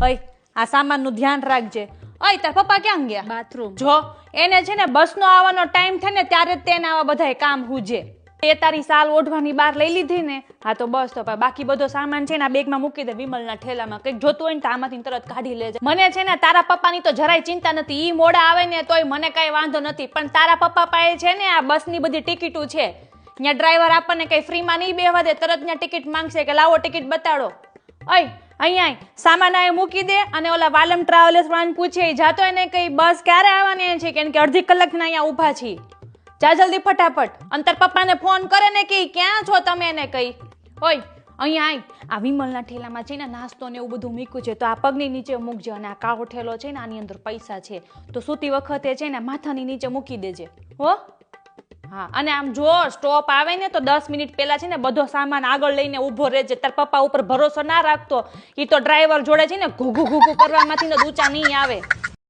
ઓય આ સામાનનું ધ્યાન રાખજે. ઓય તાર પપ્પા ક્યાં ગયા? બાથરૂમ. જો એને છે ને બસનો આવવાનો ટાઈમ થાય ને ત્યારે જ તેને આવા બધાય કામ હુજે. એ તારી સાલ ઓઢવાની બહાર લઈ લીધી ને, હા તો બસ તો બાકી બધો સામાન છે ને આ બેગમાં મૂકી દે, વિમલના ઠેલામાં. કંઈક જોતું હોય ને તો આમાંથી તરત કાઢી લેજે. મને છે ને તારા પપ્પાની તો જરાય ચિંતા નથી. ઈ મોડા આવે ને તોય મને કઈ વાંધો નથી, પણ તારા પપ્પા પાસે છે ને આ બસની બધી ટિકિટો છે. ત્યાં ડ્રાઈવર આપણને કઈ ફ્રીમાં નહીં બેહવા દે, તરત ત્યાં ટિકિટ માંગશે કે લાવો ટિકિટ બતાડો. ઓય અહીંયા સામાન આ મૂકી દે અને ઓલા વાલમ ટ્રાવેલર્સ વાળાને પૂછે જાતો એને કઈ બસ ક્યારે આવવાની છે, કેમ કે અડધી કલાકના અહીંયા ઊભા છીએ. જા જલ્દી ફટાફટ. અંતર પપ્પાને ફોન કરે ને કે ક્યાં છો તમે એને કઈ. ઓય અહીંયા આ વિમલના ઠેલામાં છે ને નાસ્તો ને એવું બધું મૂક્યું છે, તો આ પગની નીચે મૂકજો. અને આ કાળો ઠેલો છે ને આની અંદર પૈસા છે, તો સૂતી વખતે છે ને માથાની નીચે મૂકી દેજે હો. હા અને આમ જો સ્ટોપ આવે ને તો 10 મિનિટ પહેલા છે ને બધો સામાન આગળ લઈને ઊભો રહેજે. તાર પપ્પા ઉપર ભરોસો ના રાખતો, ઈ તો ડ્રાઈવર જોડે છે ને ઘૂઘું ઘૂઘું કરવામાંથી ને ઊંચા નહીં આવે.